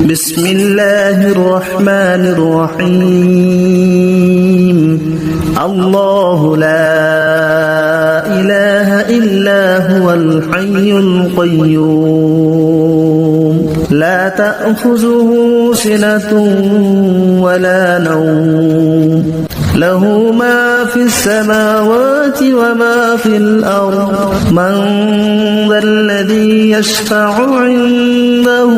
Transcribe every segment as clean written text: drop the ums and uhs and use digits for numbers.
بسم الله الرحمن الرحيم الله لا إله إلا هو الحي القيوم لا تأخذه سنة ولا نوم له ما في السماوات وما في الأرض من ذا الذي يشفع عنده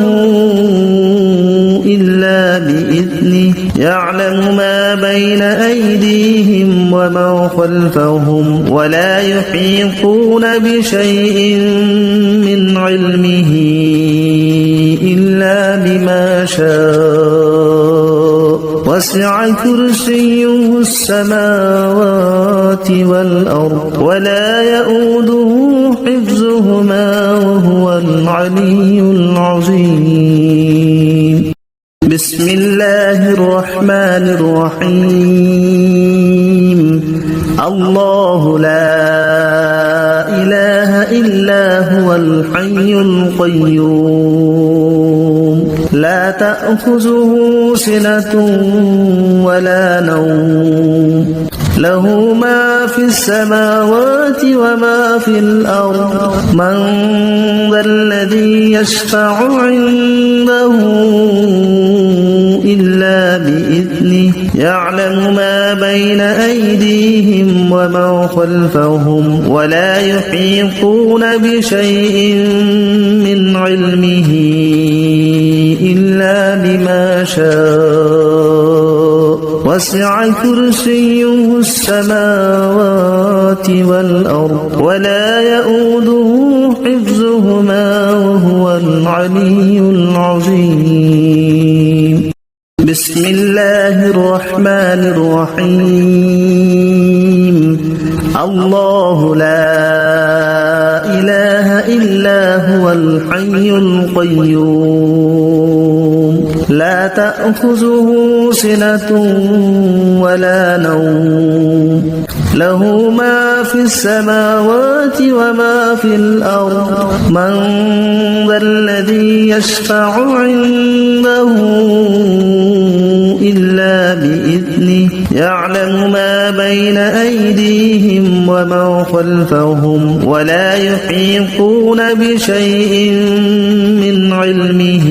إلا بإذنه يعلم ما بين أيديهم وما خلفهم ولا يحيطون بشيء من علمه إلا بما شاء وسع كرسيه السماوات والأرض ولا يؤوده حفظهما وهو العلي العظيم بسم الله الرحمن الرحيم الله لا إله إلا هو الحي القيوم لا تأخذه سنة ولا نوم له ما في السماوات وما في الأرض من ذا الذي يشفع عنده إلا بإذنه يعلم ما بين أيديهم وما خلفهم ولا يحيطون بشيء من علمه إلا بما شاء وسع كرسيه السماوات والأرض ولا يؤوده حفظهما وهو العلي العظيم بسم الله الرحمن الرحيم الله لا إله إلا هو الحي القيوم لا تأخذه سنة ولا نوم له ما في السماوات وما في الأرض من ذا الذي يشفع عنده إلا بإذنه يعلم ما بين أيديهم وما خلفهم ولا يحيطون بشيء من علمه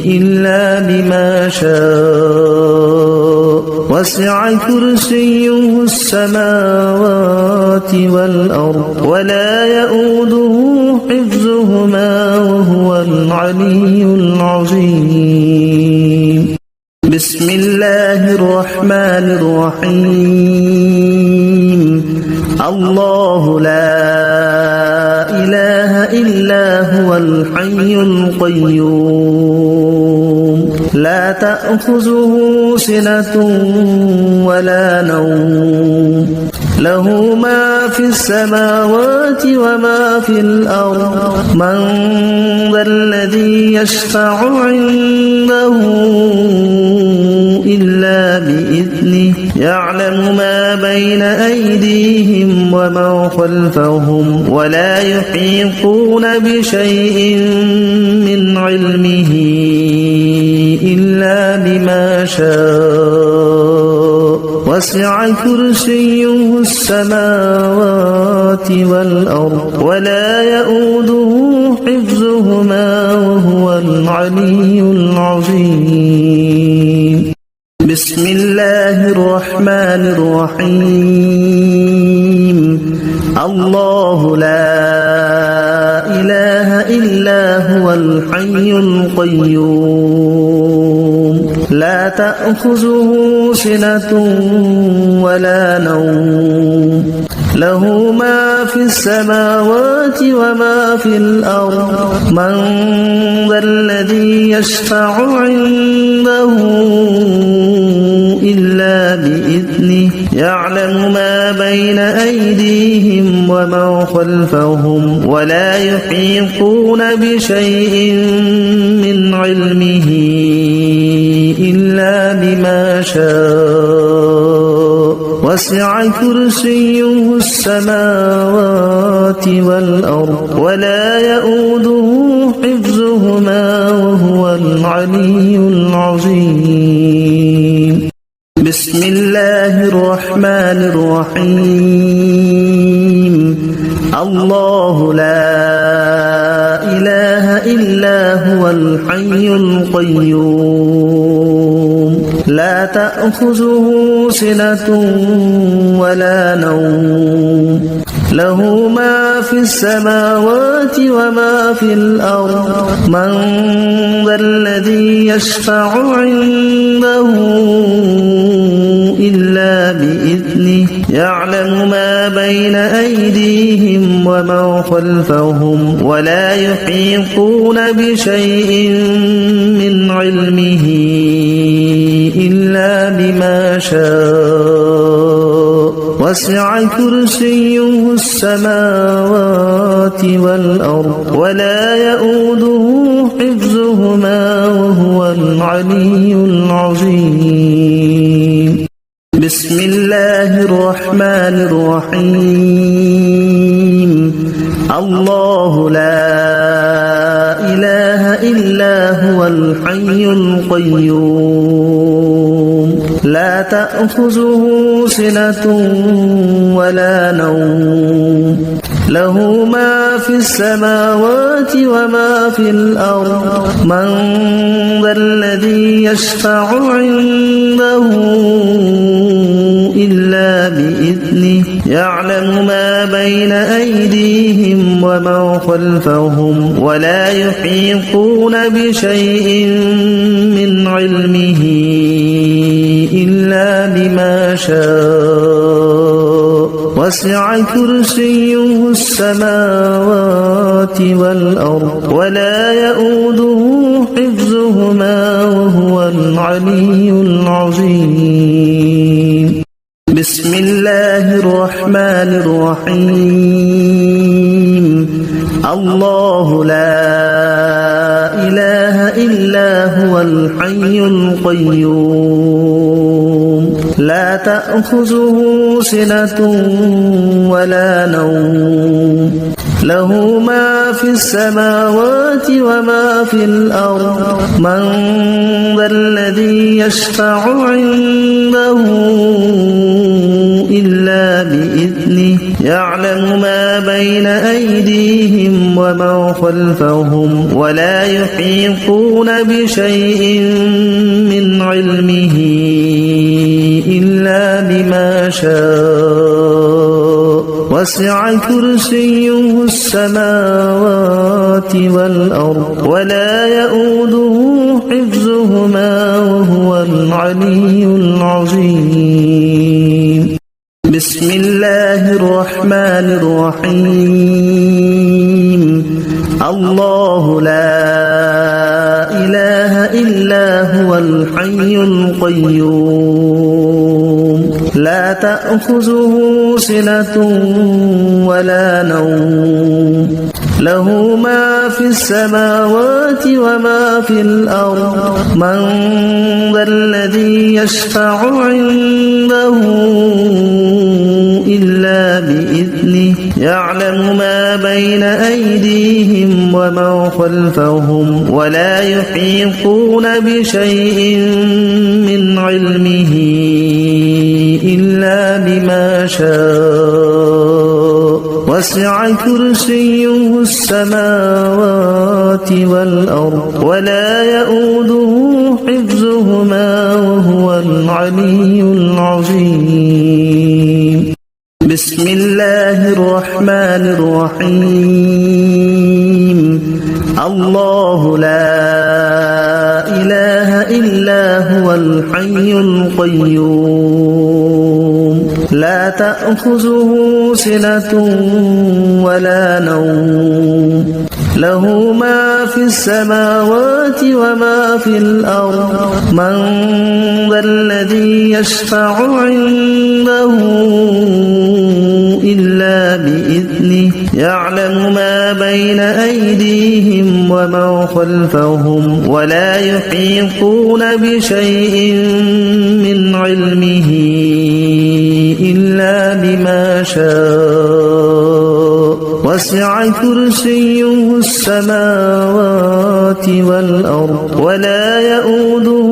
إلا بما شاء وسع كرسيه السماوات والأرض ولا يؤوده حفظهما وهو العلي العظيم بسم الله الرحمن الرحيم الله لا إله إلا هو الحي القيوم لا تأخذه سنة ولا نوم له ما في السماوات وما في الأرض من ذا الذي يشفع عنده إلا بإذنه يعلم ما بين أيديهم وما خلفهم ولا يحيطون بشيء من علمه إلا بما شاء وسع كرسيه السماوات والأرض ولا يؤوده حفظهما وهو العلي العظيم بسم الله الرحمن الرحيم الله لا إله إلا هو الحي القيوم لا تأخذه سنة ولا نوم له ما في السماوات وما في الأرض من ذا الذي يشفع عنده إلا بإذنه يعلم ما بين أيديهم وما خلفهم ولا يحيطون بشيء من علمه إلا بما شاء وسع كرسيه السماوات والأرض ولا يؤوده حفظهما وهو وهو العلي العظيم. بسم الله الرحمن الرحيم. الله لا إله إلا هو الحي القيوم لا تأخذه سنة ولا نوم له ما في السماوات وما في الأرض من ذا الذي يشفع عنده إلا بإذنه يعلم ما بين أيديهم وما خلفهم ولا يحيطون بشيء من علمه إلا بما شاء وسع كرسيه السماوات والأرض ولا يؤوده حفظهما وهو العلي العظيم. بسم الله الرحمن الرحيم. الله لا إله إلا هو الحي القيوم لا تأخذه سنة ولا نوم له ما في السماوات وما في الأرض من ذا الذي يشفع عنده إلا بإذنه يعلم ما بين أيديهم وما خلفهم ولا يحيطون بشيء من علمه إلا بما شاء وسع كرسيه السماوات والأرض ولا يؤوده حفظهما وهو العلي العظيم. بسم الله الرحمن الرحيم. الله لا إله إلا هو الحي القيوم لا تأخذه سنة ولا نوم له ما في السماوات وما في الأرض من ذا الذي يشفع عنده إلا بإذنه يعلم ما بين أيديهم وما خلفهم ولا يحيطون بشيء من علمه إلا بما شاء وسع كرسيه السماوات والأرض ولا يؤوده حفظهما وهو العلي العظيم. بسم الله الرحمن الرحيم. الله لا إله إلا هو الحي القيوم لا تأخذه سنة ولا نوم له ما في السماوات وما في الأرض من ذا الذي يشفع عنده إلا بإذنه يعلم ما بين أيديهم وما خلفهم ولا يحيطون بشيء من علمه إلا بما شاء وسع كرسيه السماوات والأرض ولا يؤوده حفظهما وهو العلي العظيم. بسم الله الرحمن الرحيم. الله لا إله إلا هو الحي القيوم لا تأخذه سنة ولا نوم له ما في السماوات وما في الأرض من ذا الذي يشفع عنده إلا بإذنه يعلم ما بين أيديهم وما خلفهم ولا يحيطون بشيء من علمه إلا بما شاء وسع كرسيه السماوات والأرض ولا يؤوده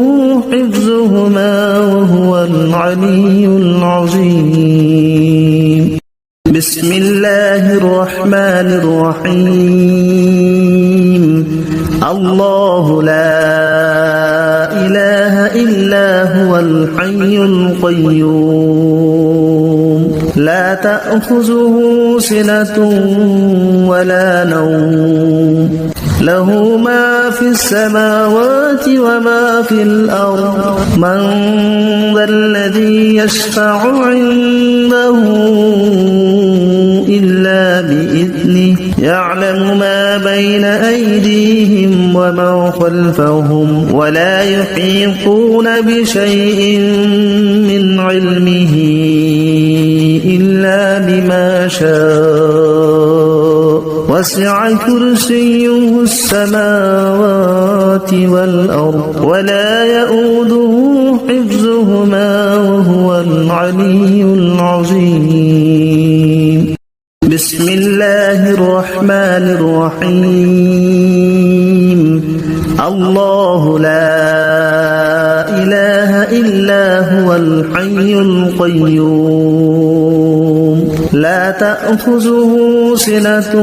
حفظهما وهو العلي العظيم. بسم الله الرحمن الرحيم. الله لا إله إلا هو الحي القيوم لا تأخذه سنة ولا نوم له ما في السماوات وما في الأرض من ذا الذي يشفع عنده إلا بإذنه يعلم ما بين أيديهم وما خلفهم ولا يحيطون بشيء من علمه إلا بما شاء وسع كرسيه السماوات والأرض ولا يؤوده حفظهما وهو العلي العظيم. بسم الله الرحمن الرحيم. الله لا إله إلا هو الحي القيوم لا تأخذه سنة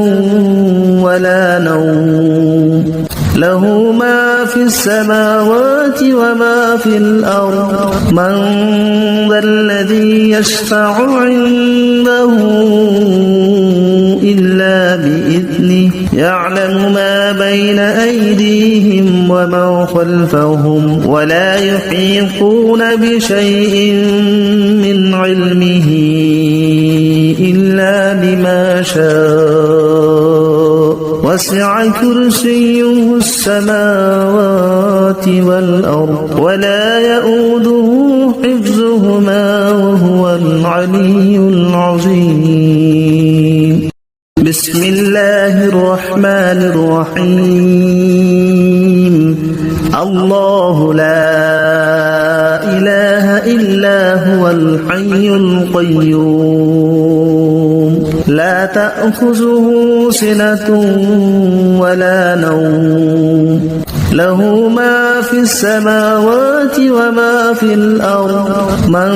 ولا نوم له ما في السماوات وما في الأرض من ذا الذي يشفع عنده إلا بإذنه يعلم ما بين أيديهم وما خلفهم ولا يحيطون بشيء من علمه إلا بما شاء وسع كرسيه السماوات والأرض ولا يؤوده حفظهما وهو العلي العظيم. بسم الله الرحمن الرحيم. الله لا إله إلا هو الحي القيوم لا تأخذه سنة ولا نوم له ما في السماوات وما في الأرض من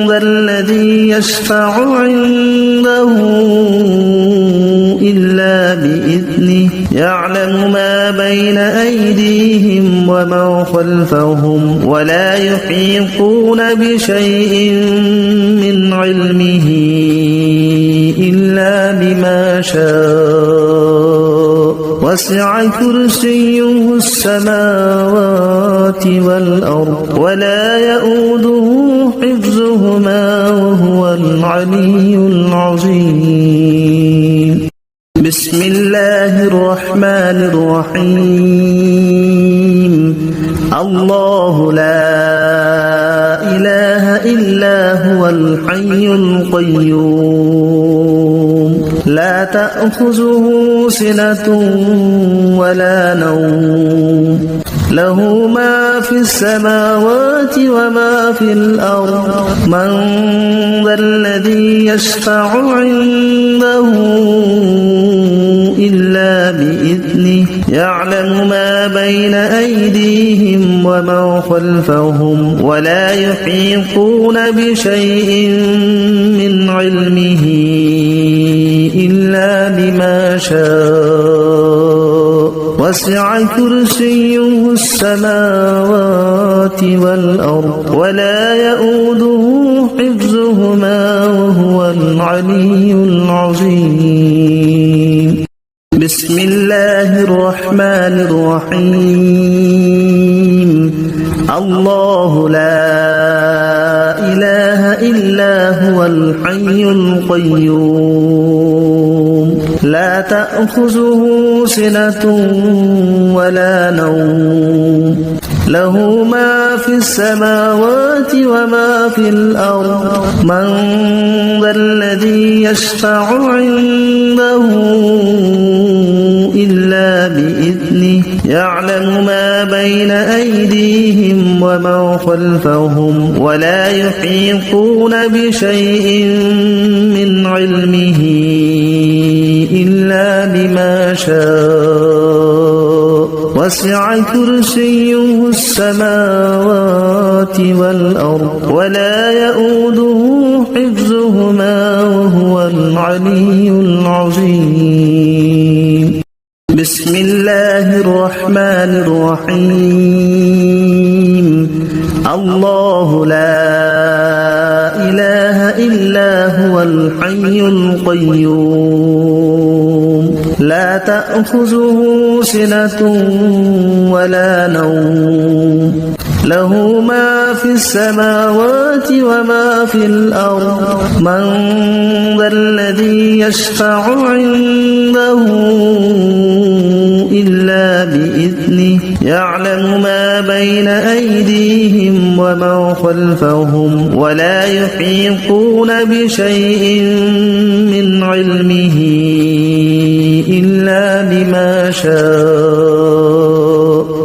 ذا الذي يشفع عنده إلا بإذنه يعلم ما بين أيديهم وما خلفهم ولا يحيطون بشيء من علمه إلا بما شاء وسع كرسيه السماوات والأرض ولا يؤوده حفظهما وهو العلي العظيم. بسم الله الرحمن الرحيم. الله لا إله إلا هو الحي القيوم لا تأخذه سنة ولا نوم له ما في السماوات وما في الأرض من ذا الذي يشفع عنده إلا بإذنه يعلم ما بين أيديهم وما خلفهم ولا يحيطون بشيء من علمه إلا بما شاء وسع كرسيه السماوات والأرض ولا يؤوده حفظهما وهو العلي العظيم. بسم الله الرحمن الرحيم. الله لا إله إلا هو الحي القيوم لا تأخذه سنة ولا نوم له ما في السماوات وما في الأرض من ذا الذي يشفع عنده إلا بإذنه يعلم ما بين أيديهم وما خلفهم ولا يحيطون بشيء من علمه شاء وسع كرسيه السماوات والأرض ولا يؤوده حفظهما وهو العلي العظيم بسم الله الرحمن الرحيم الله لا إله إلا هو الحي القيوم لا تأخذه سنة ولا نوم له ما في السماوات وما في الأرض من ذا الذي يشفع عنده إلا بإذنه يعلم ما بين أيديهم وما خلفهم ولا يحيطون بشيء من علمه إلا بما شاء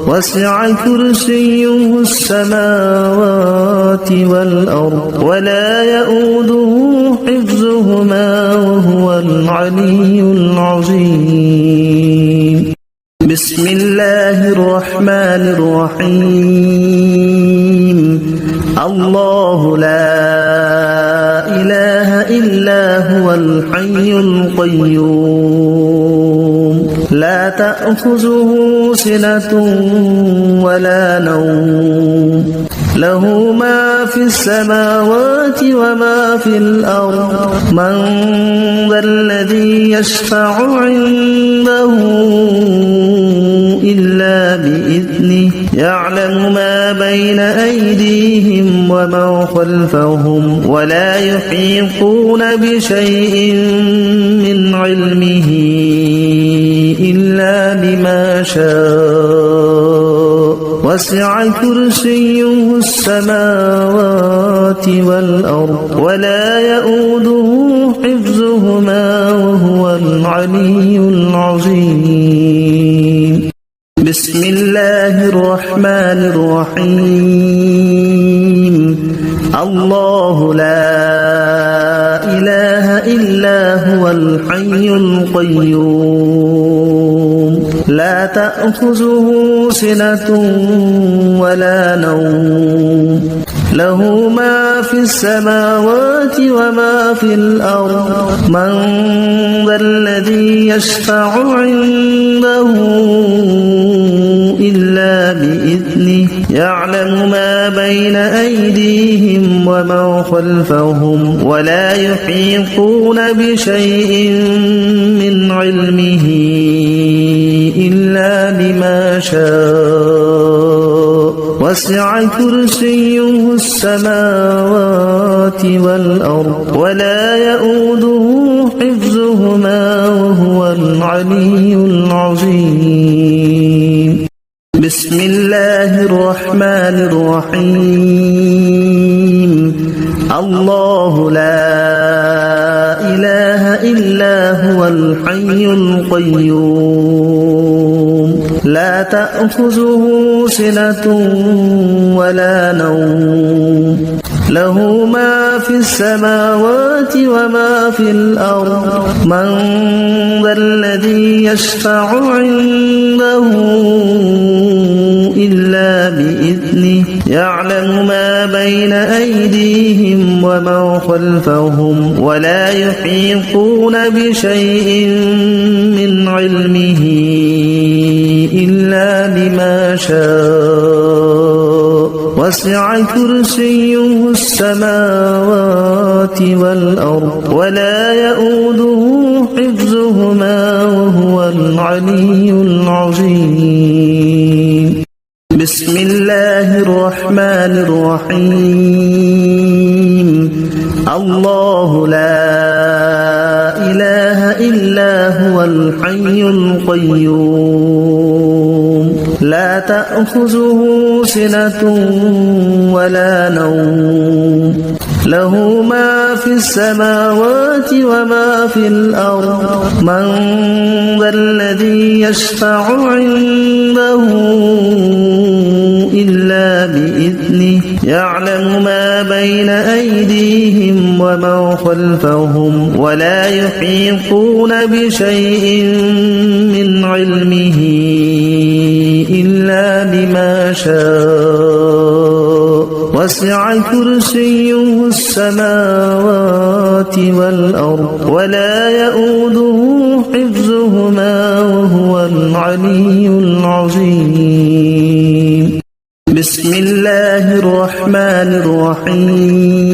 وسع كرسيه السماوات والأرض ولا يؤوده حفظهما وهو العلي العظيم بسم الله الرحمن الرحيم الله لا إله إلا هو الحي القيوم لا تأخذه سنة ولا نوم له ما في السماوات وما في الأرض من ذا الذي يشفع عنده إلا بإذنه يعلم ما بين أيديهم وما خلفهم ولا يحيطون بشيء من علمه إلا بما شاء وسع كرسيه السماوات والأرض ولا يؤوده حفظهما وهو العلي العظيم بسم الله الرحمن الرحيم الله لا إله إلا هو الحي القيوم لا تأخذه سنة ولا نوم له ما في السماوات وما في الأرض من ذا الذي يشفع عنده إلا بإذنه يعلم ما بين أيديهم وما خلفهم ولا يحيطون بشيء من علمه إلا بما شاء وسع كرسيه السماوات والأرض ولا يؤوده حفظهما وهو العلي العظيم بسم الله الرحمن الرحيم الله لا إله إلا هو الحي القيوم لا تأخذه سنة ولا نوم له ما في السماوات وما في الأرض من ذا الذي يشفع عنده إلا بإذنه يعلم ما بين أيديهم وما خلفهم ولا يحيطون بشيء من علمه إلا بما شاء وسع كرسيه السماوات والأرض ولا يؤوده حفظهما وهو العلي العظيم بسم الله الرحمن الرحيم الله لا إله إلا هو الحي القيوم لا تأخذه سنة ولا نوم له ما في السماوات وما في الأرض من ذا الذي يشفع عنده إلا بإذنه يعلم ما بين أيديهم ومن خلفهم ولا يحيطون بشيء من علمه إلا بما شاء وسع كرسيه السماوات والأرض ولا يؤوده حفظهما وهو العلي العظيم بسم الله الرحمن الرحيم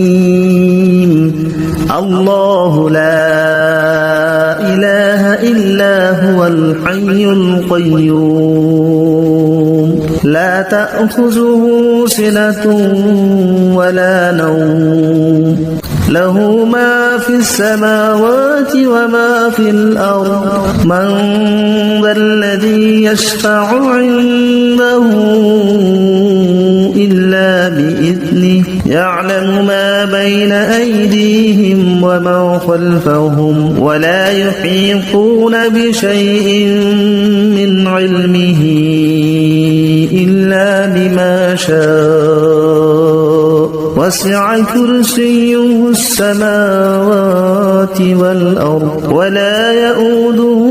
الله لا إله إلا هو الحي القيوم لا تأخذه سنة ولا نوم له ما في السماوات وما في الأرض من ذا الذي يشفع عنده إلا بإذنه يعلم ما بين أيديهم ومن خلفهم ولا يحيطون بشيء من علمه إلا بما شاء وسع كرسيه السماوات والأرض ولا يؤوده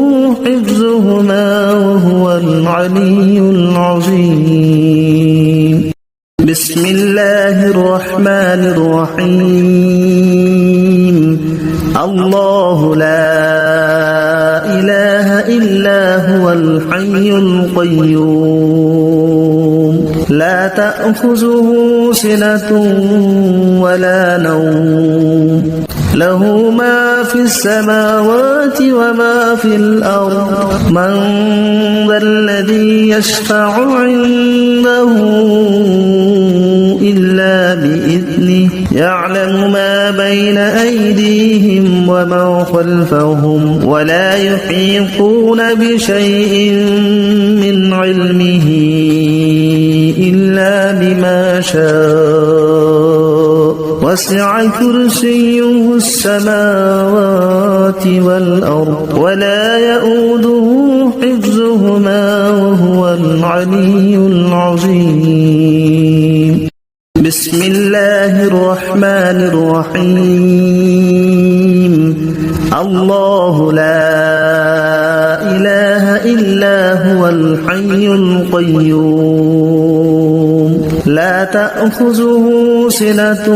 حفظهما وهو العلي العظيم بسم الله الرحمن الرحيم الله لا إله إلا هو الحي القيوم لا تأخذه سنة ولا نوم له ما في السماوات وما في الأرض من ذا الذي يشفع عنده إلا بإذنه يعلم ما بين أيديهم ومن خلفهم ولا يحيطون بشيء من علمه إلا بما شاء وسع كرسيه السماوات والأرض ولا يؤوده حفظهما وهو العلي العظيم بسم الله الرحمن الرحيم الله لا إله إلا هو الحي القيوم لا تأخذه سنة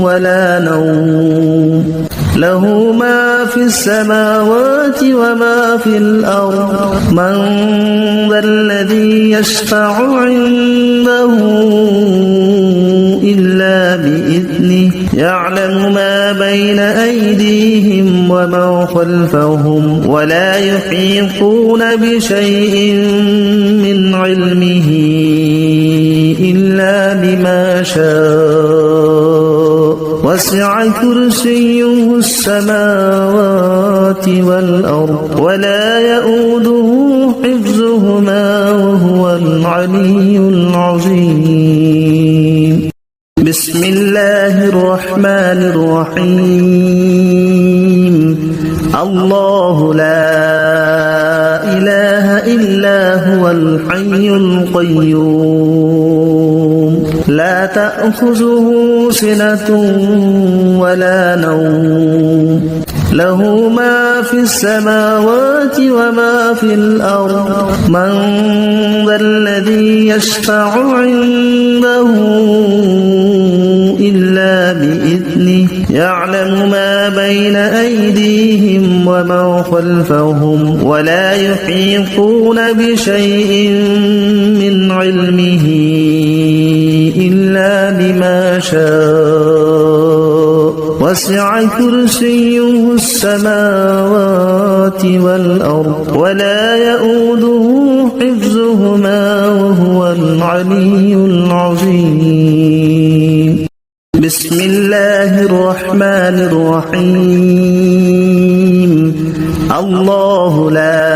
ولا نوم له ما في السماوات وما في الأرض من ذا الذي يشفع عنده إلا بإذنه يعلم ما بين أيديهم ومن خلفهم ولا يحيطون بشيء من علمه إلا بما شاء وسع كرسيه السماوات والأرض ولا يؤوده حفظهما وهو العلي العظيم بسم الله الرحمن الرحيم الله لا إله إلا هو الحي القيوم لا تأخذه سنة ولا نوم له ما في السماوات وما في الأرض من ذا الذي يشفع عنده إلا بإذنه يعلم ما بين أيديهم ومن خلفهم ولا يحيطون بشيء من علمه إلا بما شاء وسع كرسيه السماوات والأرض ولا يؤوده حفظهما وهو العلي العظيم بسم الله الرحمن الرحيم الله لا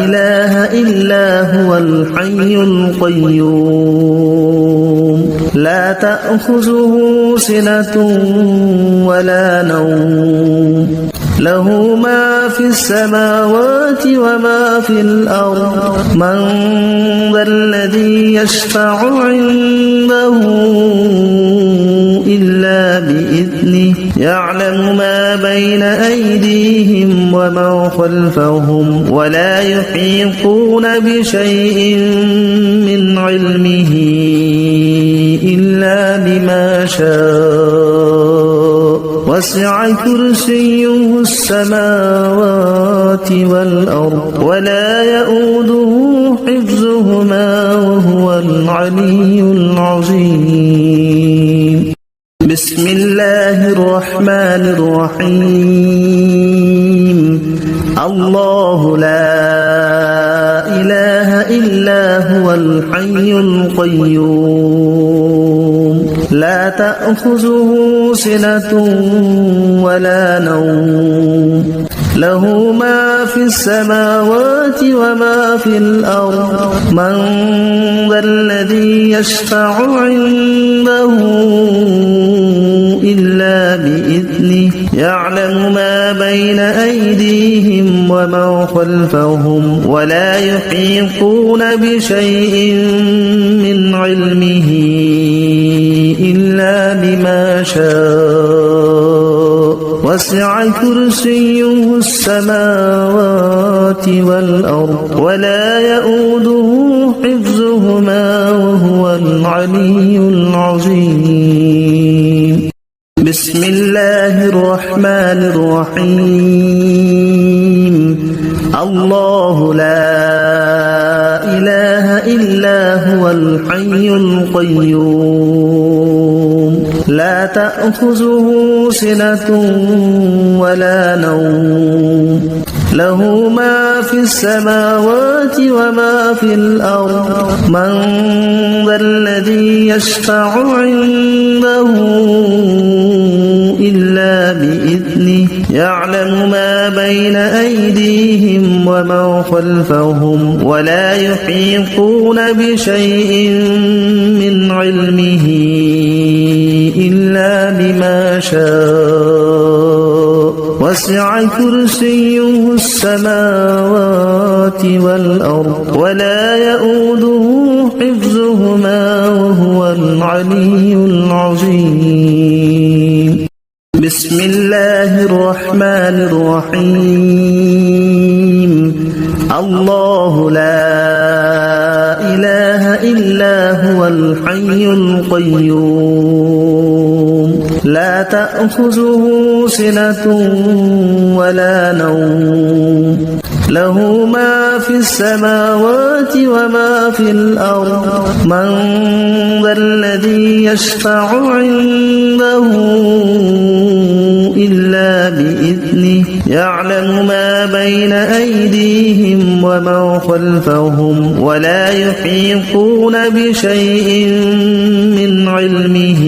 إله إلا هو الحي القيوم لا تأخذه سنة ولا نوم له ما في السماوات وما في الأرض من ذا الذي يشفع عنده إلا بإذنه يعلم ما بين أيديهم وما خلفهم ولا يحيطون بشيء من علمه إلا بما شاء وسع كرسيه السماوات والأرض ولا يؤوده حفظهما وهو العلي العظيم بسم الله الرحمن الرحيم الله لا إله إلا هو الحي القيوم لا تأخذه سنة ولا نوم له ما في السماوات وما في الأرض من ذا الذي يشفع عنده إلا بإذنه يعلم ما بين أيديهم وما خلفهم ولا يحيطون بشيء من علمه إلا بما شاء وسع كرسيه السماوات والأرض ولا يؤوده حفظهما وهو العلي العظيم بسم الله الرحمن الرحيم الله لا إله إلا هو الحي القيوم لا تأخذه سنة ولا نوم له ما في السماوات وما في الأرض من ذا الذي يشفع عنده إلا بإذنه يعلم ما بين أيديهم وما خلفهم ولا يحيطون بشيء من علمه إلا بما شاء وسع كرسيه السماوات والأرض ولا يؤوده حفظهما وهو العلي العظيم بسم الله الرحمن الرحيم الله لا إله إلا هو الحي القيوم لا تأخذه سنة ولا نوم له ما في السماوات وما في الأرض من ذا الذي يشفع عنده إلا بإذنه يعلم ما بين أيديهم وما خلفهم ولا يحيطون بشيء من علمه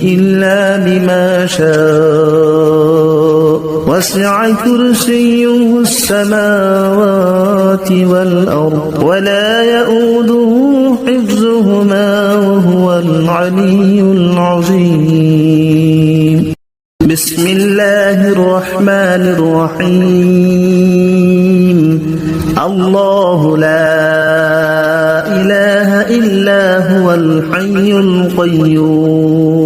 إلا بما شاء وسع كرسيه السماوات والأرض ولا يؤوده حفظهما وهو العلي العظيم بسم الله الرحمن الرحيم الله لا إله إلا هو الحي القيوم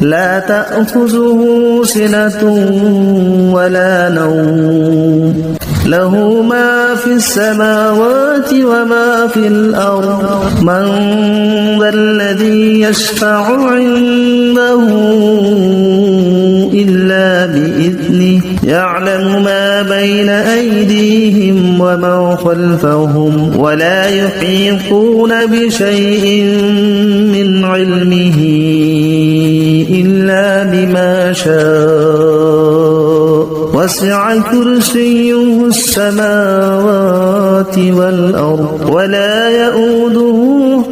لا تأخذه سنة ولا نوم له ما في السماوات وما في الأرض من ذا الذي يشفع عنده إلا بإذنه يعلم ما بين أيديهم وما خلفهم ولا يحيطون بشيء من علمه إلا بما شاء وسع كرسيه السماوات والأرض ولا يؤوده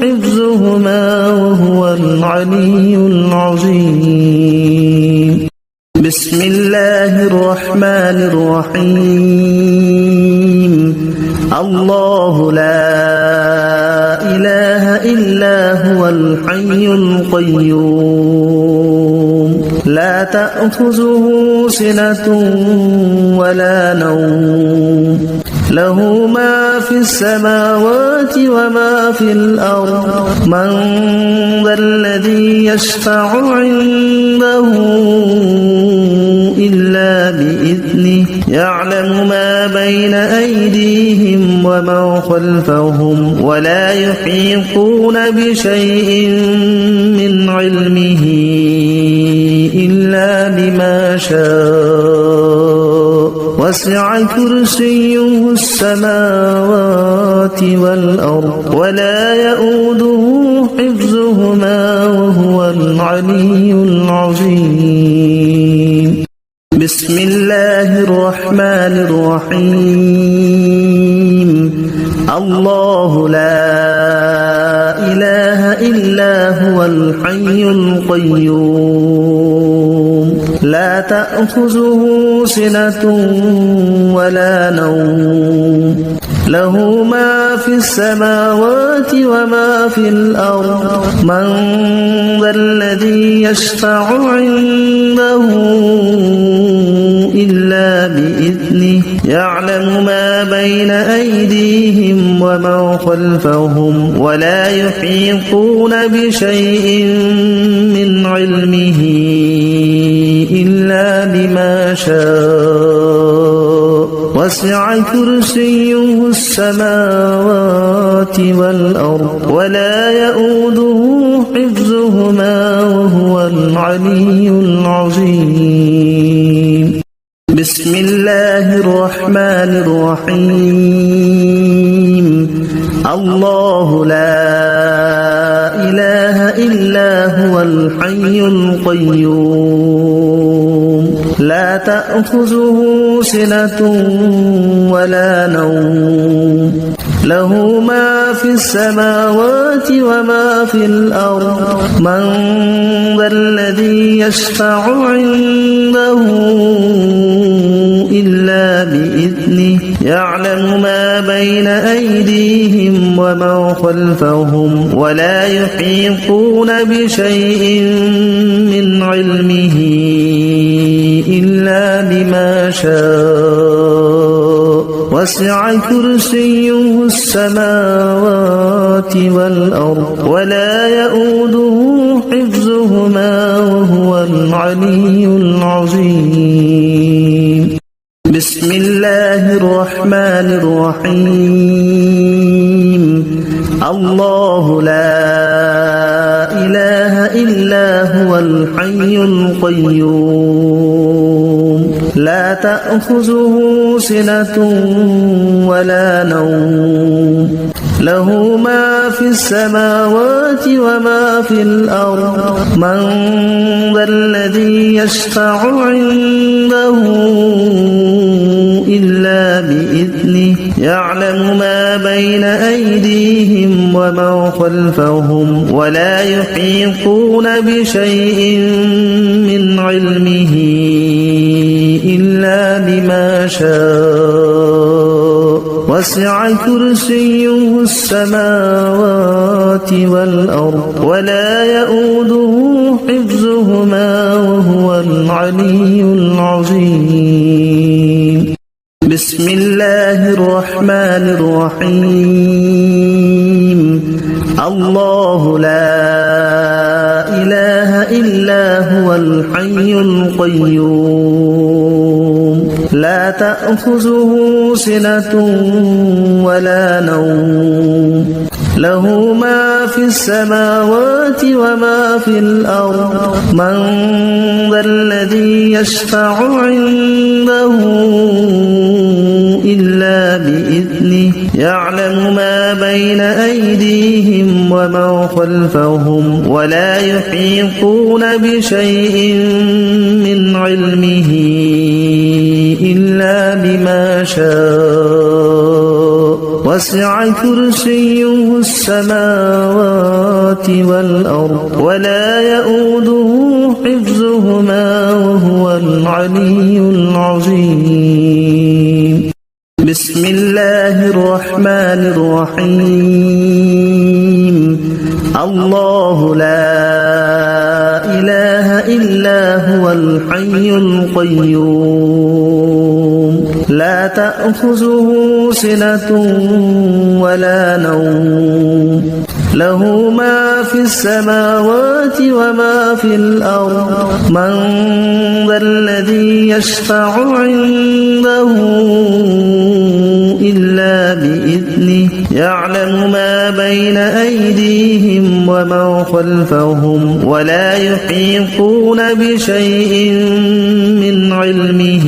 حفظهما وهو العلي العظيم بسم الله الرحمن الرحيم الله لا إله إلا هو الحي القيوم لا تأخذه سنة ولا نوم له ما في السماوات وما في الأرض من ذا الذي يشفع عنده إلا بإذنه يعلم ما بين أيديهم وما خلفهم ولا يحيطون بشيء من علمه إلا بما شاء وسع كرسيه السماوات والأرض ولا يؤوده حفظهما وهو العلي العظيم بسم الله الرحمن الرحيم الله لا إله إلا هو الحي القيوم لا تأخذه سنة ولا نوم له ما في السماوات وما في الأرض من ذا الذي يشفع عنده إلا بإذنه يعلم ما بين أيديهم وما خلفهم ولا يحيطون بشيء من علمه إلا بما شاء وسع كرسيه السماوات والأرض ولا يؤوده حفظهما وهو العلي العظيم بسم الله الرحمن الرحيم الله لا إله إلا هو الحي القيوم لا تأخذه سنة ولا نوم له ما في السماوات وما في الأرض من ذا الذي يشفع عنده إلا بإذنه يعلم ما بين أيديهم وما خلفهم ولا يحيطون بشيء من علمه إلا بما شاء وسع كرسيه السماوات والأرض ولا يؤوده حفظهما وهو العلي العظيم بسم الله الرحمن الرحيم الله لا إله إلا هو الحي القيوم لا تأخذه سنة ولا نوم له ما في السماوات وما في الأرض من ذا الذي يشفع عنده إلا بإذنه يعلم ما بين أيديهم وما خلفهم ولا يحيطون بشيء من علمه إلا بما شاء وسع كرسيه السماوات والأرض ولا يؤوده حفظهما وهو العلي العظيم بسم الله الرحمن الرحيم الله لا إله إلا هو الحي القيوم لا تأخذه سنة ولا نوم له ما في السماوات وما في الأرض من ذا الذي يشفع عنده إلا بإذنه يعلم ما بين أيديهم وما خلفهم ولا يحيطون بشيء من علمه إلا بما شاء وسع كرسيه السماوات والأرض ولا يؤوده حفظهما وهو العلي العظيم بسم الله الرحمن الرحيم الله لا إله إلا هو الحي القيوم لا تأخذه سنة ولا نوم له ما في السماوات وما في الأرض من ذا الذي يشفع عنده إلا بإذنه يعلم ما بين أيديهم وما خلفهم ولا يحيطون بشيء من علمه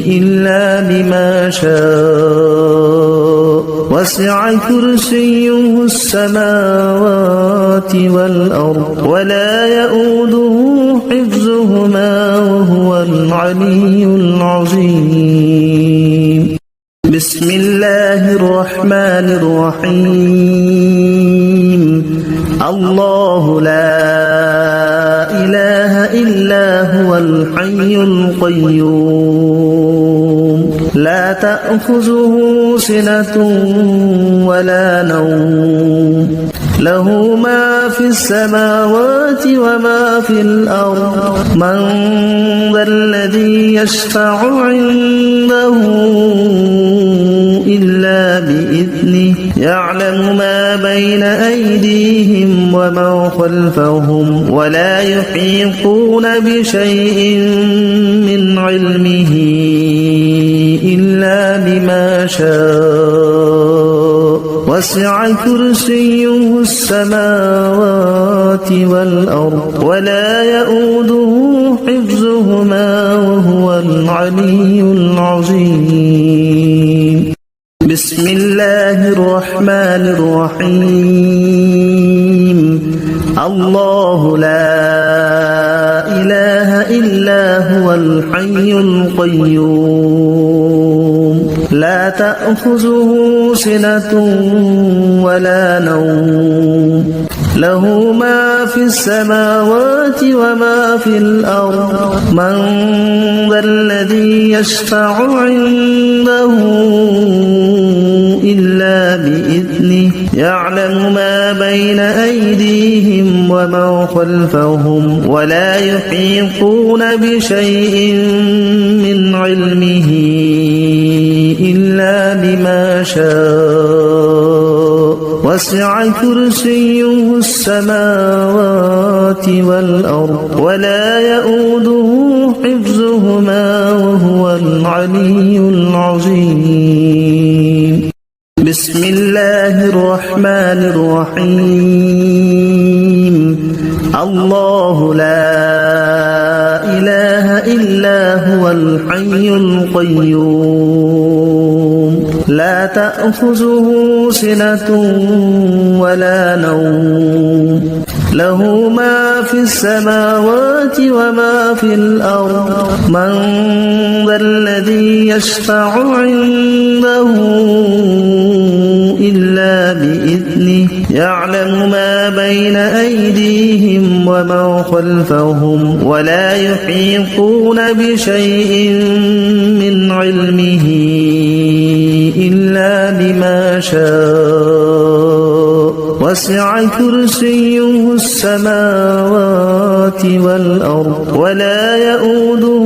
إلا بما شاء وسع كرسيه السماوات والأرض ولا يؤوده حفظهما وهو العلي العظيم بسم الله الرحمن الرحيم الله لا إله إلا هو الحي القيوم لا تأخذه سنة ولا نوم له ما في السماوات وما في الأرض من ذا الذي يشفع عنده إلا بإذنه يعلم ما بين أيديهم وما خلفهم ولا يحيطون بشيء من علمه إلا بما شاء وسع كرسيه السماوات والأرض ولا يؤوده حفظهما وهو العلي العظيم بسم الله الرحمن الرحيم الله لا إله إلا هو الحي القيوم لا تأخذه سنة ولا نوم له ما في السماوات وما في الأرض من ذا الذي يشفع عنده إلا بإذنه يعلم ما بين أيديهم وما خلفهم ولا يحيطون بشيء من علمه إلا بما شاء وسع كرسيه السماوات والأرض ولا يؤوده حفظهما وهو العلي العظيم بسم الله الرحمن الرحيم الله لا إله إلا هو الحي القيوم لا تأخذه سنة ولا نوم له ما في السماوات وما في الأرض من ذا الذي يشفع عنده إلا بإذنه يعلم ما بين أيديهم وما خلفهم ولا يحيطون بشيء من علمه إلا بما شاء وسع كرسيه السماوات والأرض ولا يؤوده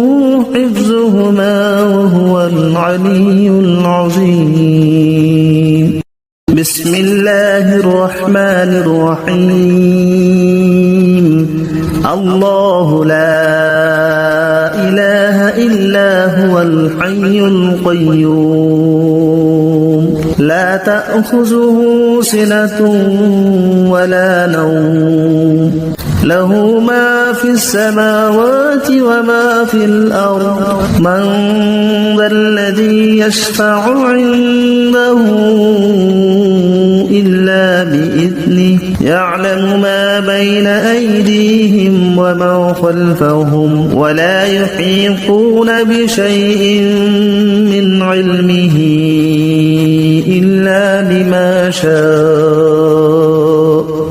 حفظهما وهو العلي العظيم بسم الله الرحمن الرحيم الله لا إله إلا هو الحي القيوم لا تأخذه سنة ولا نوم له ما في السماوات وما في الأرض من ذا الذي يشفع عنده إلا بإذنه يعلم ما بين أيديهم وما خلفهم ولا يحيطون بشيء من علمه إلا بما شاء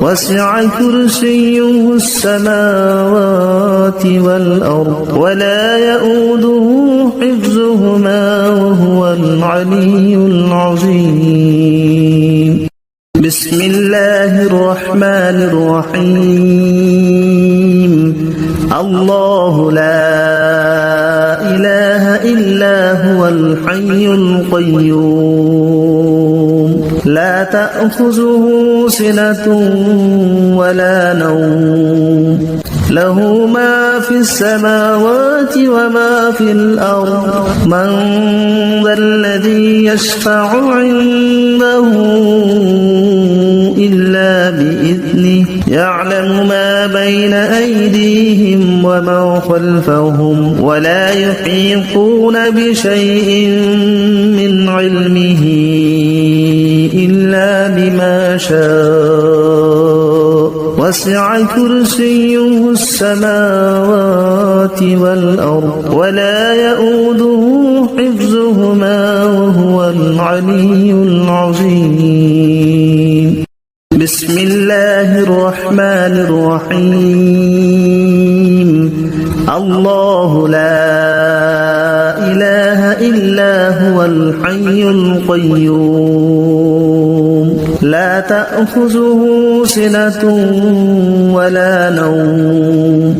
وسع كرسيه السماوات والأرض ولا يؤوده حفظهما وهو العلي العظيم بسم الله الرحمن الرحيم الله لا إله إلا هو الحي القيوم لا تأخذه سنة ولا نوم له ما في السماوات وما في الأرض من ذا الذي يشفع عنده إلا بإذنه يعلم ما بين أيديهم وما خلفهم ولا يحيطون بشيء من علمه إلا بما شاء وسع كرسيه السماوات والأرض ولا يؤوده حفظهما وهو العلي العظيم بسم الله الرحمن الرحيم الله لا إله إلا هو الحي القيوم لا تأخذه سنة ولا نوم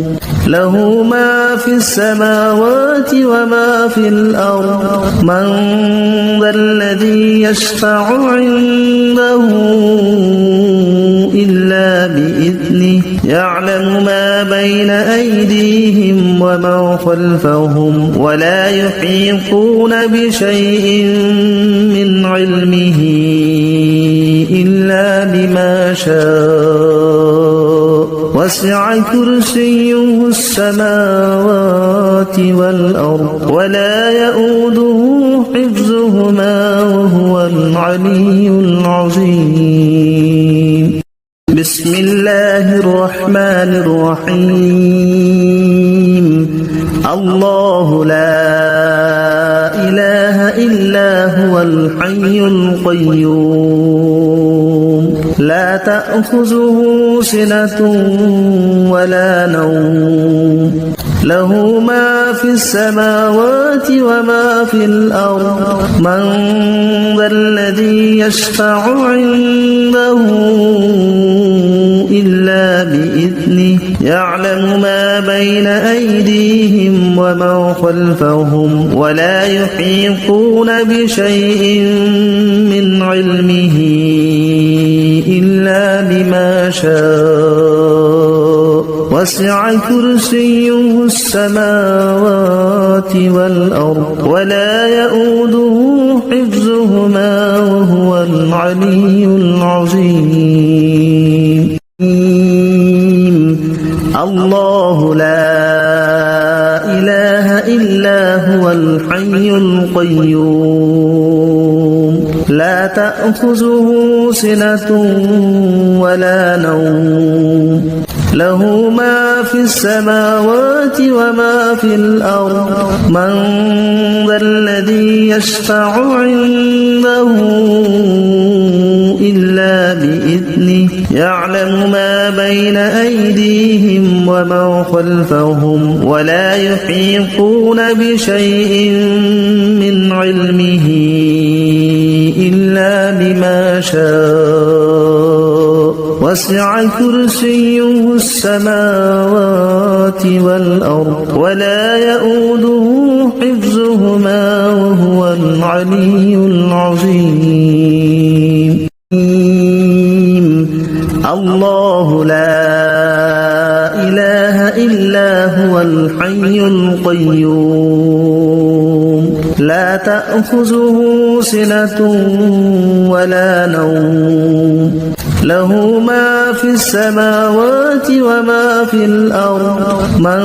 له ما في السماوات وما في الأرض من ذا الذي يشفع عنده إلا بإذنه يعلم ما بين أيديهم وما خلفهم ولا يحيطون بشيء من علمه إلا بما شاء وسع كرسيه السماوات والأرض ولا يؤوده حفظهما وهو العلي العظيم بسم الله الرحمن الرحيم الله لا إله إلا هو الحي القيوم لا تأخذه سنة ولا نوم له ما في السماوات وما في الأرض من ذا الذي يشفع عنده إلا بإذنه يعلم ما بين أيديهم وما خلفهم ولا يحيطون بشيء من علمه إلا بما شاء وسع كرسيه السماوات والأرض ولا يؤوده حفظهما وهو العلي العظيم الله لا إله إلا هو الحي القيوم لا تأخذه سنة ولا نوم له ما في السماوات وما في الأرض من ذا الذي يشفع عنده إلا بإذنه يعلم ما بين أيديهم وما خلفهم ولا يحيطون بشيء من علمه إلا بما شاء وسع كرسيه السماوات والأرض ولا يؤوده حفظهما وهو العلي العظيم الله لا إله إلا هو الحي القيوم لا تأخذه سنة ولا نوم له ما في السماوات وما في الأرض من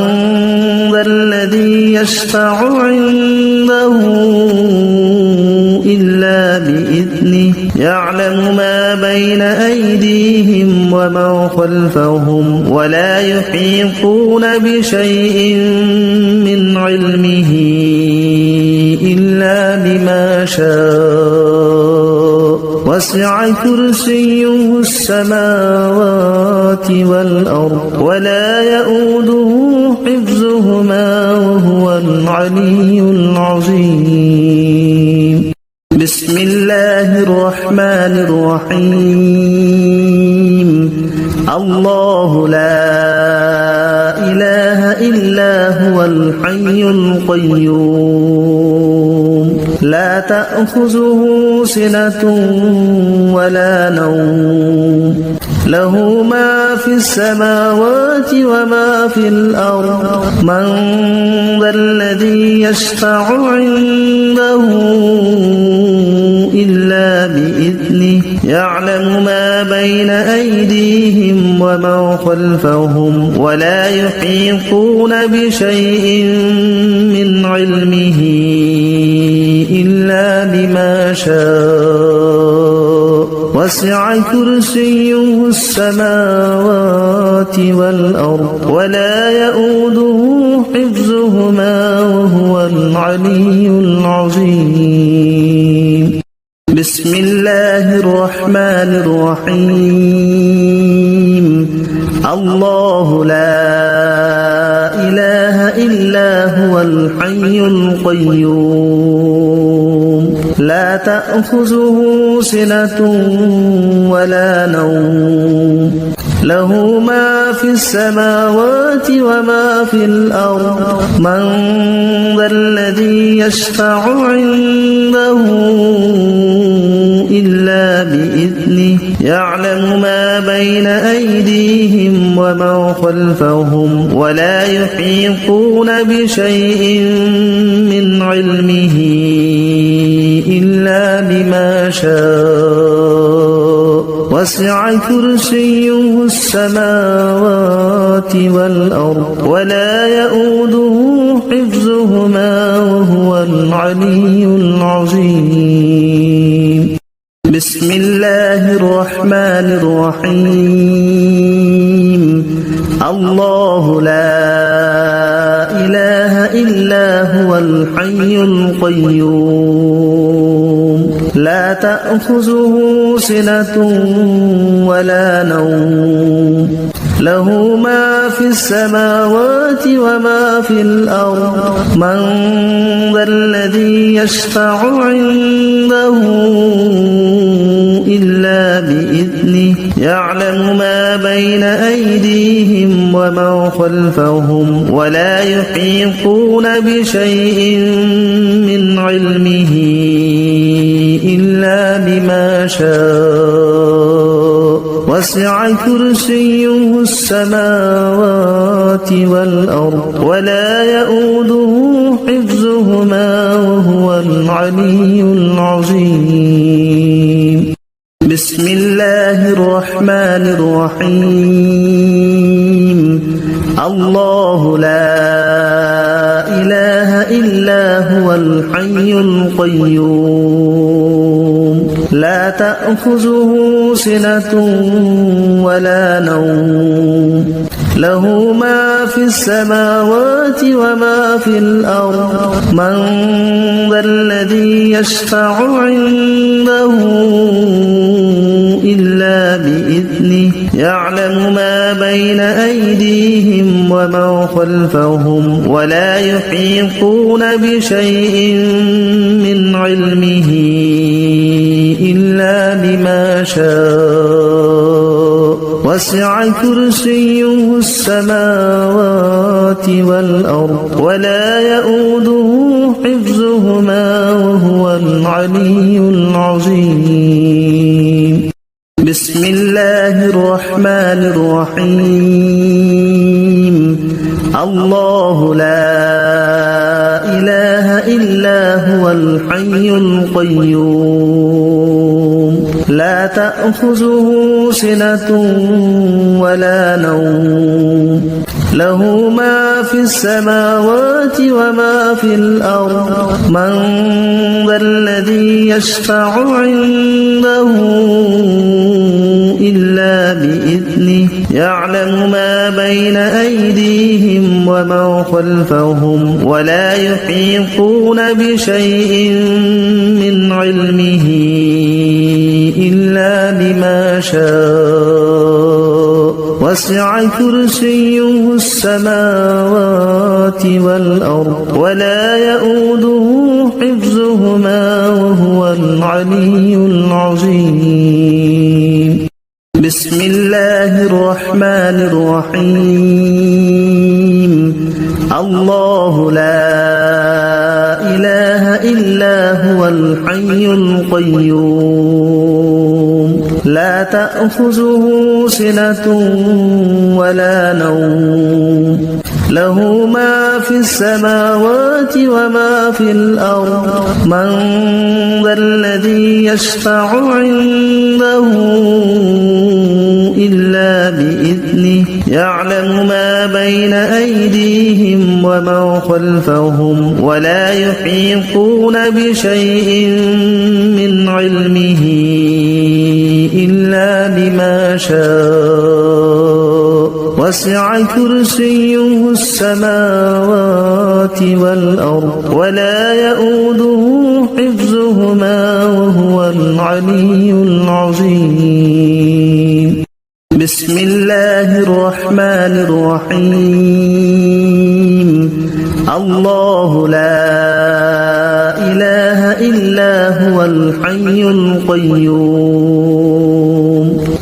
ذا الذي يشفع عنده إلا بإذنه يعلم ما بين أيديهم وما خلفهم ولا يحيطون بشيء من علمه إلا بما شاء وسع كرسيه السماوات والأرض ولا يؤوده حفظهما وهو العلي العظيم بسم الله الرحمن الرحيم الله لا إله إلا هو الحي القيوم تأخذه سنة ولا نوم له ما في السماوات وما في الأرض من ذا الذي يشفع عنده إلا بإذنه يعلم ما بين أيديهم وما خلفهم ولا يحيطون بشيء من علمه إلا بما شاء وسع كرسيه السماوات والأرض ولا يؤوده حفظهما وهو العلي العظيم بسم الله الرحمن الرحيم الله لا إله إلا هو الحي القيوم لا تأخذه سنة ولا نوم له ما في السماوات وما في الأرض من ذا الذي يشفع عنده إلا بإذنه يعلم ما بين أيديهم وما خلفهم ولا يحيطون بشيء من علمه إلا بما شاء وسع كرسيه السماوات والأرض ولا يؤوده حفظهما وهو العلي العظيم بسم الله الرحمن الرحيم الله لا إله إلا هو الحي القيوم لا تأخذه سنة ولا نوم له ما في السماوات وما في الأرض من ذا الذي يشفع عنده إلا بإذنه يعلم ما بين أيديهم وما خلفهم ولا يحيطون بشيء من علمه إلا بما شاء وسع كرسيه السماوات والأرض ولا يؤوده حفظهما وهو العلي العظيم بسم الله الرحمن الرحيم الله لا إله إلا هو الحي القيوم لا تأخذه سنة ولا نوم له ما في السماوات وما في الأرض من ذا الذي يشفع عنده إلا بإذنه يعلم ما بين أيديهم وما خلفهم ولا يحيطون بشيء من علمه إلا بما شاء وسع كرسيه السماوات والأرض ولا يؤوده حفظهما وهو العلي العظيم بسم الله الرحمن الرحيم الله لا إله إلا هو الحي القيوم لا تأخذه سنة ولا نوم له ما في السماوات وما في الأرض من ذا الذي يشفع عنده إلا بإذنه يعلم ما بين أيديهم وما خلفهم ولا يحيطون بشيء من علمه إلا بما شاء وسع كرسيه السماوات والأرض ولا يؤوده حفظهما وهو العلي العظيم بسم الله الرحمن الرحيم الله لا إله إلا هو الحي القيوم لا تأخذه سنة ولا نوم له ما في السماوات وما في الأرض من ذا الذي يشفع عنده إلا بإذنه يعلم ما بين أيديهم وما خلفهم ولا يحيطون بشيء من علمه إلا بما شاء وسع كرسيه السماوات والأرض ولا يؤوده حفظهما وهو العلي العظيم بسم الله الرحمن الرحيم الله لا إله إلا هو الحي القيوم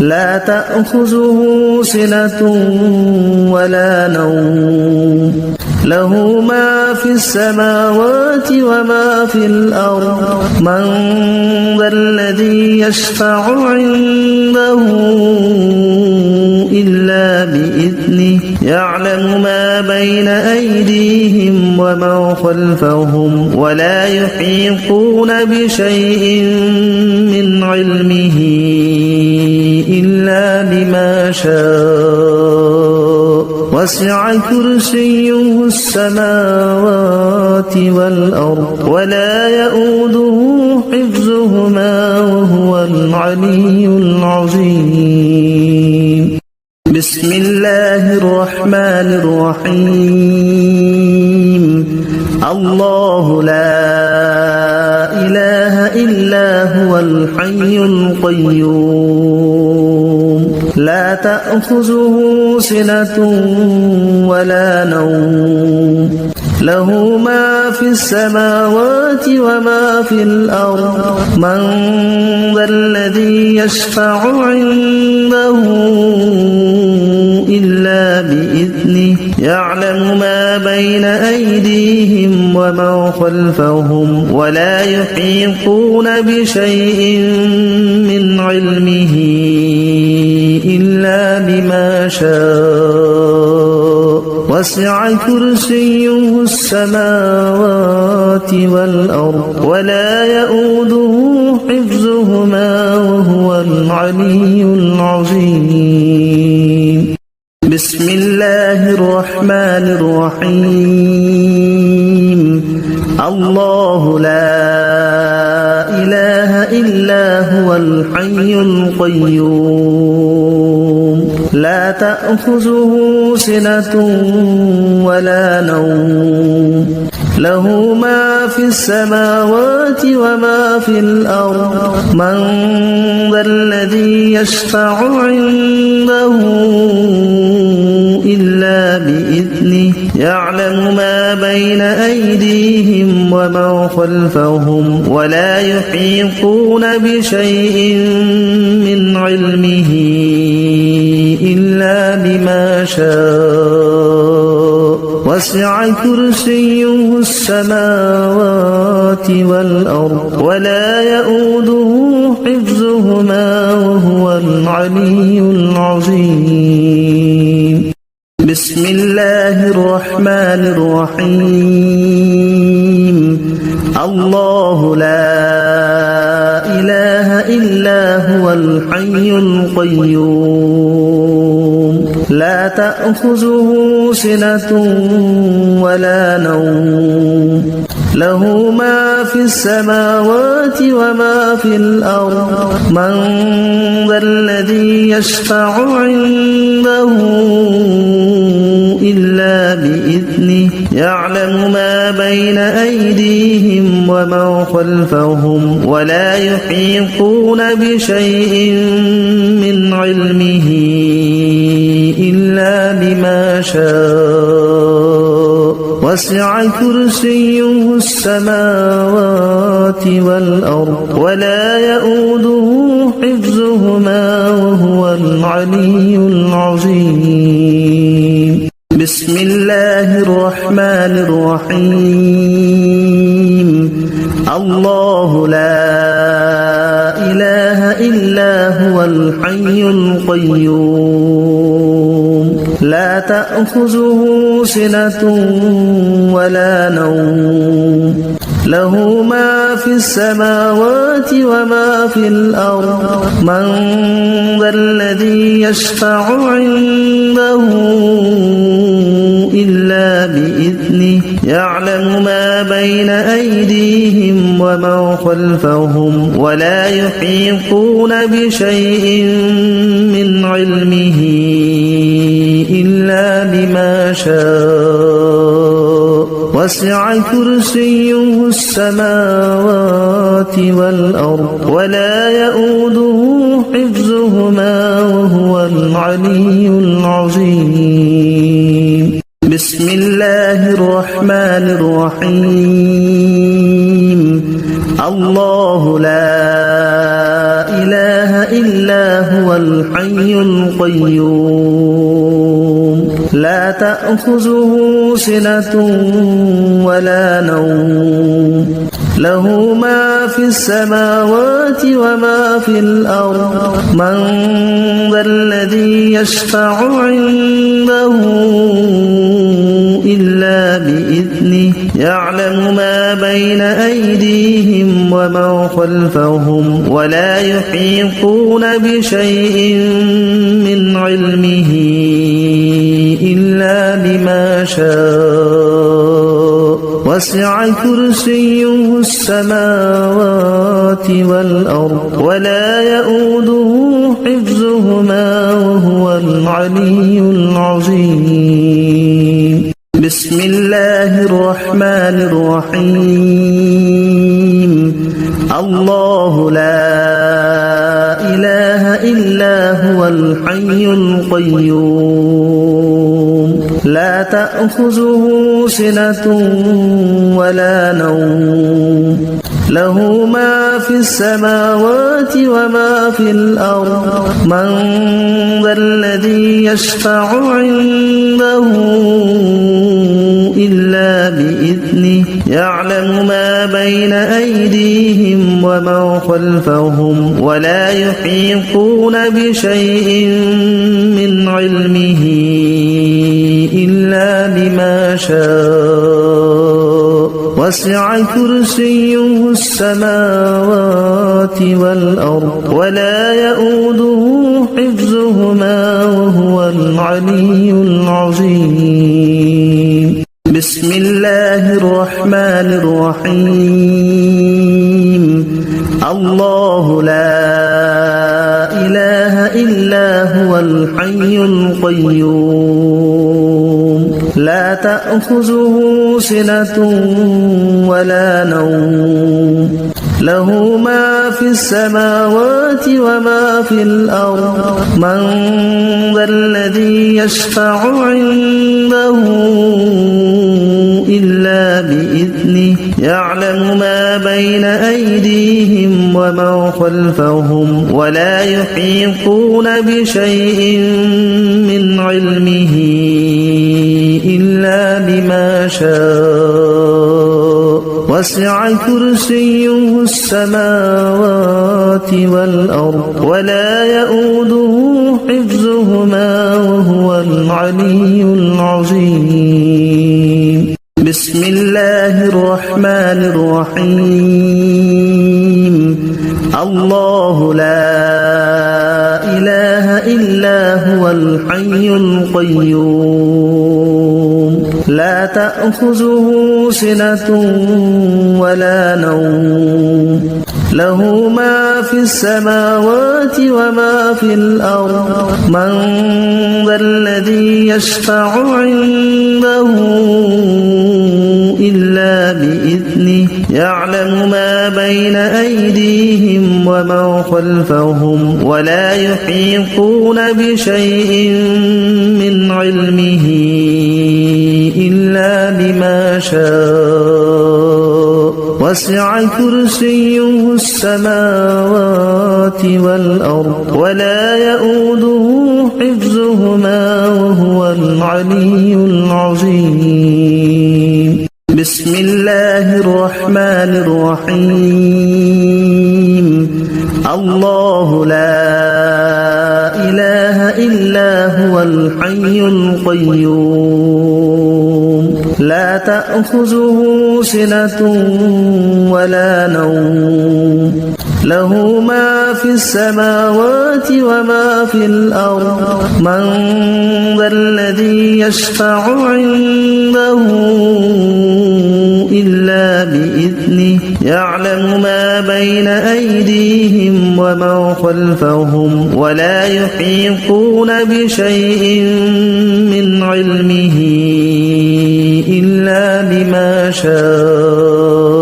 لا تأخذه سنة ولا نوم له ما في السماوات وما في الأرض من ذا الذي يشفع عنده إلا بإذنه يعلم ما بين أيديهم وما خلفهم ولا يحيطون بشيء من علمه إلا بما شاء وسع كرسيه السماوات والأرض ولا يؤوده حفظهما وهو العلي العظيم بسم الله الرحمن الرحيم الله لا إله إلا هو الحي القيوم لا تأخذه سنة ولا نوم له ما في السماوات وما في الأرض من ذا الذي يشفع عنده إلا بإذنه يعلم ما بين أيديهم وما خلفهم ولا يحيطون بشيء من علمه إلا بما شاء وسع كرسيه السماوات والأرض ولا يؤوده حفظهما وهو العلي العظيم بسم الله الرحمن الرحيم الله لا إله إلا هو الحي القيوم لا تأخذه سنة ولا نوم له ما في السماوات وما في الأرض من ذا الذي يشفع عنده إلا بإذنه يعلم ما بين أيديهم وما خلفهم ولا يحيطون بشيء من علمه إلا بما شاء وسع كرسيه السماوات والأرض ولا يؤوده حفظهما وهو العلي العظيم بسم الله الرحمن الرحيم الله لا إله إلا هو الحي القيوم لا تأخذه سنة ولا نوم له ما في السماوات وما في الأرض من ذا الذي يشفع عنده إلا بإذنه يعلم ما بين أيديهم وما خلفهم ولا يحيطون بشيء من علمه إلا بما شاء وسع كرسيه السماوات والأرض ولا يؤوده حفظهما وهو العلي العظيم بسم الله الرحمن الرحيم الله الحي القيوم لا تأخذه سنة ولا نوم له ما في السماوات وما في الأرض من ذا الذي يشفع عنده إلا بإذنه يعلم ما بين أيديهم وما خلفهم ولا يحيطون بشيء من علمه إلا بما شاء وسع كرسيه السماوات والأرض ولا يؤوده حفظهما وهو العلي العظيم بسم الله الرحمن الرحيم الله لا إله إلا هو الحي القيوم لا تأخذه سنة ولا نوم له ما في السماوات وما في الأرض من ذا الذي يشفع عنده إلا بإذنه يعلم ما بين أيديهم وما خلفهم ولا يحيطون بشيء من علمه إلا بما شاء وسع كرسيه السماوات والأرض ولا يؤوده حفظهما وهو العلي العظيم بسم الله الرحمن الرحيم الله لا إله إلا هو الحي القيوم لا تأخذه سنة ولا نوم له ما في السماوات وما في الأرض من ذا الذي يشفع عنده إلا بإذنه يعلم ما بين أيديهم وما خلفهم ولا يحيطون بشيء من علمه إلا بما شاء وسع كرسيه السماوات والأرض ولا يؤوده حفظهما وهو العلي العظيم بسم الله الرحمن الرحيم الله لا إله إلا هو الحي القيوم لا تأخذه سنة ولا نوم له ما في السماوات وما في الأرض من ذا الذي يشفع عنده إلا بإذنه يعلم ما بين أيديهم وما خلفهم ولا يحيطون بشيء من علمه إلا بما شاء وسع كرسيه السماوات والأرض ولا يؤوده حفظهما وهو العلي العظيم بسم الله الرحمن الرحيم. الرحيم. الله لا إله إلا هو الحي القيوم لا تأخذه سنة ولا نوم له ما في السماوات وما في الأرض من ذا الذي يشفع عنده إلا بإذنه يعلم ما بين أيديهم وما خلفهم ولا يحيطون بشيء من علمه إلا بما شاء وسع كرسيه السماوات والأرض ولا يؤوده حفظهما وهو العلي العظيم بسم الله الرحمن الرحيم الله لا إله إلا هو الحي القيوم لا تأخذه سنة ولا نوم له ما في السماوات وما في الأرض من ذا الذي يشفع عنده إلا بإذنه يعلم ما بين أيديهم وما خلفهم ولا يحيطون بشيء من علمه إلا بما شاء وسع كرسيه السماوات والأرض ولا يؤوده حفظهما وهو العلي العظيم بسم الله الرحمن الرحيم الله لا إله إلا هو الحي القيوم لا تأخذه سنة ولا نوم له ما في السماوات وما في الأرض من ذا الذي يشفع عنده إلا بإذنه يعلم ما بين أيديهم وما خلفهم ولا يحيطون بشيء من علمه إلا بما شاء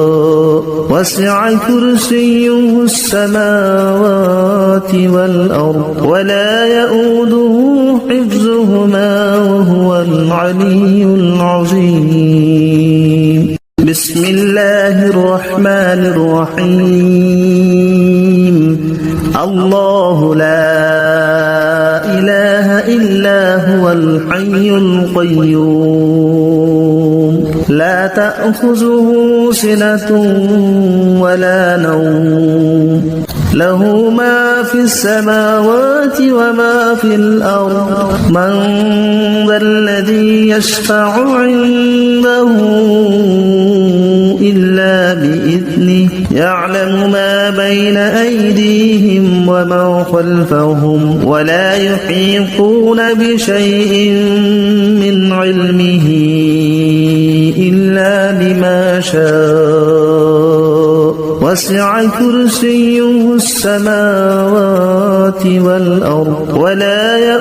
وسع كرسيه السماوات والأرض ولا يؤوده حفظهما وهو العلي العظيم بسم الله الرحمن الرحيم الله لا إله إلا هو الحي القيوم لا تأخذه سنة ولا نوم له ما في السماوات وما في الأرض من ذا الذي يشفع عنده إلا بإذنه يعلم ما بين أيديهم وما خلفهم ولا يحيطون بشيء من علمه إلا بما شاء وسع كرسيه السماوات والأرض ولا